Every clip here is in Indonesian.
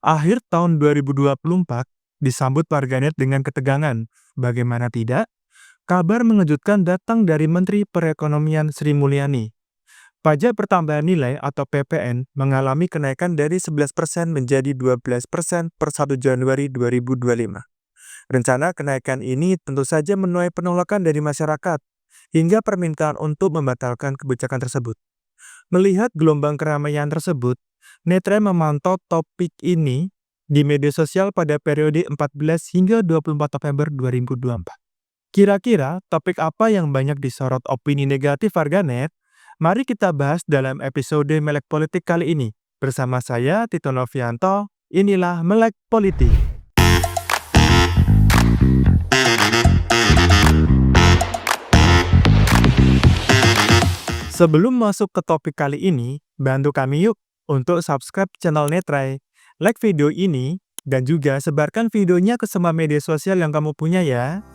Akhir tahun 2024 disambut warganet dengan ketegangan. Bagaimana tidak? Kabar mengejutkan datang dari Menteri Perekonomian Sri Mulyani. Pajak pertambahan nilai atau PPN mengalami kenaikan dari 11% menjadi 12% per 1 Januari 2025. Rencana kenaikan ini tentu saja menuai penolakan dari masyarakat, hingga permintaan untuk membatalkan kebijakan tersebut. Melihat gelombang keramaian tersebut, Netra memantau topik ini di media sosial pada periode 14 hingga 24 November 2024. Kira-kira topik apa yang banyak disorot opini negatif warganet? Mari kita bahas dalam episode Melek Politik kali ini. Bersama saya, Tito Novianto, inilah Melek Politik. Sebelum masuk ke topik kali ini, bantu kami yuk untuk subscribe channel Netrai, like video ini, dan juga sebarkan videonya ke semua media sosial yang kamu punya ya.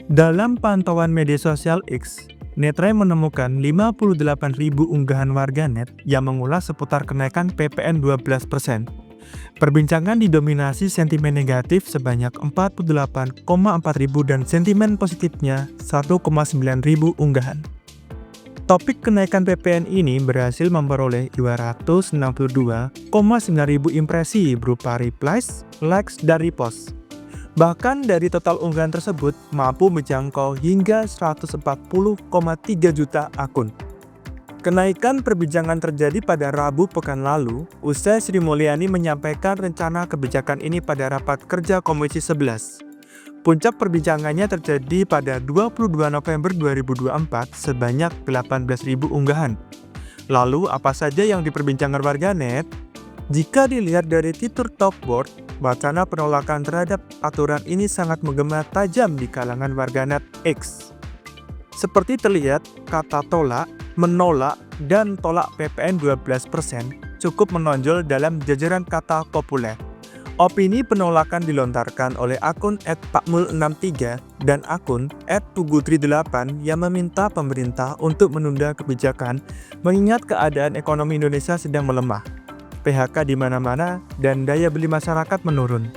Dalam pantauan media sosial X, Netrai menemukan 58.000 unggahan warganet yang mengulas seputar kenaikan PPN 12%. Perbincangan didominasi sentimen negatif sebanyak 48,4 ribu dan sentimen positifnya 1,9 ribu unggahan. Topik kenaikan PPN ini berhasil memperoleh 262,9 ribu impresi berupa replies, likes, dan repost. Bahkan dari total unggahan tersebut mampu menjangkau hingga 140,3 juta akun. Kenaikan perbincangan terjadi pada Rabu pekan lalu, usai Sri Mulyani menyampaikan rencana kebijakan ini pada rapat kerja Komisi 11. Puncak perbincangannya terjadi pada 22 November 2024 sebanyak 18.000 unggahan. Lalu apa saja yang diperbincangkan warganet? Jika dilihat dari fitur top board, wacana penolakan terhadap aturan ini sangat menggema tajam di kalangan warganet X. Seperti terlihat, kata tolak, menolak, dan tolak PPN 12% cukup menonjol dalam jajaran kata populer. Opini penolakan dilontarkan oleh akun @pakmul63 dan akun @tugutri8 yang meminta pemerintah untuk menunda kebijakan mengingat keadaan ekonomi Indonesia sedang melemah, PHK di mana-mana, dan daya beli masyarakat menurun.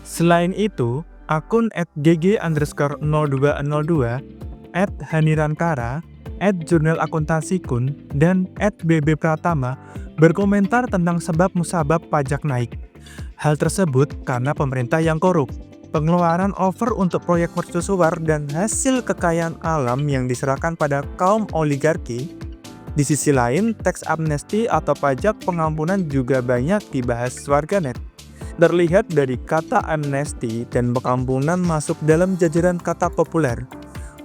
Selain itu, akun @gg_0202, @hanirankara, @jurnal akuntansi kun, dan @bb_pratama berkomentar tentang sebab musabab pajak naik. Hal tersebut karena pemerintah yang korup, pengeluaran over untuk proyek mercusuar dan hasil kekayaan alam yang diserahkan pada kaum oligarki. Di sisi lain, teks amnesti atau pajak pengampunan juga banyak dibahas warganet. Terlihat dari kata amnesti dan pengampunan masuk dalam jajaran kata populer.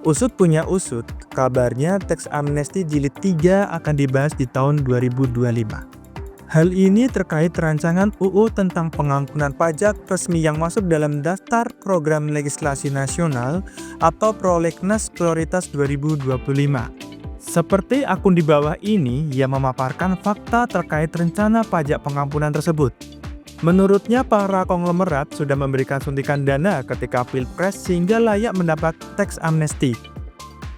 Usut punya usut, kabarnya teks amnesti jilid 3 akan dibahas di tahun 2025. Hal ini terkait rancangan UU tentang pengampunan pajak resmi yang masuk dalam daftar program legislasi nasional atau Prolegnas Prioritas 2025. Seperti akun di bawah ini yang memaparkan fakta terkait rencana pajak pengampunan tersebut. Menurutnya, para konglomerat sudah memberikan suntikan dana ketika Pilpres sehingga layak mendapat teks amnesti.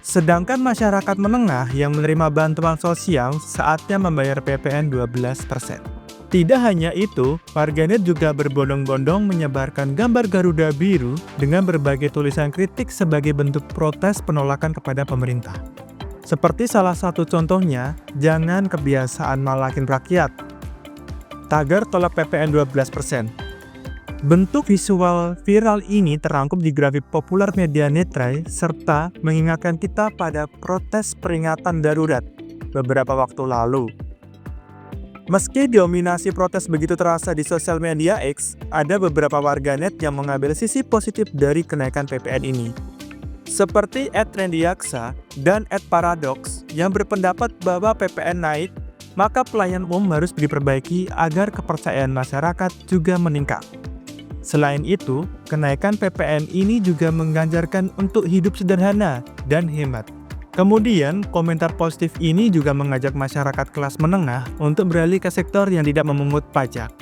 Sedangkan masyarakat menengah yang menerima bantuan sosial saatnya membayar PPN 12%. Tidak hanya itu, warganet juga berbondong-bondong menyebarkan gambar Garuda biru dengan berbagai tulisan kritik sebagai bentuk protes penolakan kepada pemerintah. Seperti salah satu contohnya, jangan kebiasaan malakin rakyat. Tagar tolak PPN 12%. Bentuk visual viral ini terangkum di grafik populer media Netrai serta mengingatkan kita pada protes peringatan darurat beberapa waktu lalu. Meski dominasi protes begitu terasa di sosial media X, ada beberapa warganet yang mengambil sisi positif dari kenaikan PPN ini. Seperti @trendyaksa dan @paradox yang berpendapat bahwa PPN naik, maka pelayanan umum harus diperbaiki agar kepercayaan masyarakat juga meningkat. Selain itu, kenaikan PPN ini juga mengganjarkan untuk hidup sederhana dan hemat. Kemudian, komentar positif ini juga mengajak masyarakat kelas menengah untuk beralih ke sektor yang tidak memungut pajak.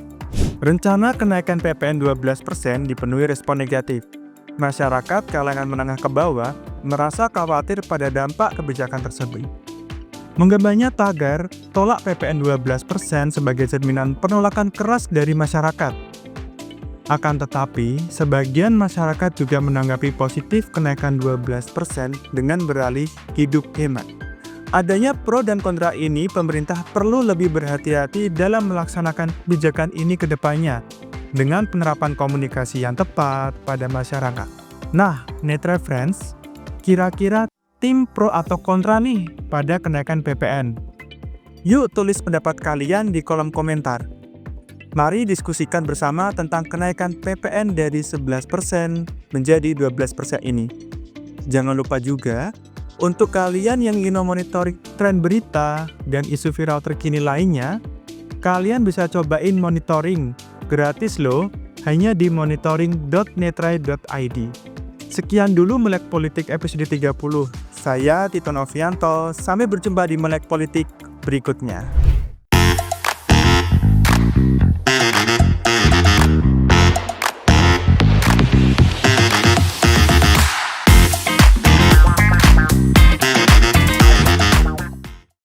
Rencana kenaikan PPN 12% dipenuhi respon negatif. Masyarakat kalangan menengah ke bawah merasa khawatir pada dampak kebijakan tersebut. Menggembarnya tagar tolak PPN 12% sebagai cerminan penolakan keras dari masyarakat. Akan tetapi, sebagian masyarakat juga menanggapi positif kenaikan 12% dengan beralih hidup hemat. Adanya pro dan kontra ini, pemerintah perlu lebih berhati-hati dalam melaksanakan kebijakan ini ke depannya, dengan penerapan komunikasi yang tepat pada masyarakat. Nah, Netra Friends, kira-kira tim pro atau kontra nih pada kenaikan PPN? Yuk tulis pendapat kalian di kolom komentar. Mari diskusikan bersama tentang kenaikan PPN dari 11% menjadi 12% ini. Jangan lupa juga, untuk kalian yang ingin monitoring tren berita dan isu viral terkini lainnya, kalian bisa cobain monitoring gratis loh, hanya di monitoring.netrai.id. Sekian dulu Melek Politik episode 30. Saya Tito Novianto, sampai berjumpa di Melek Politik berikutnya.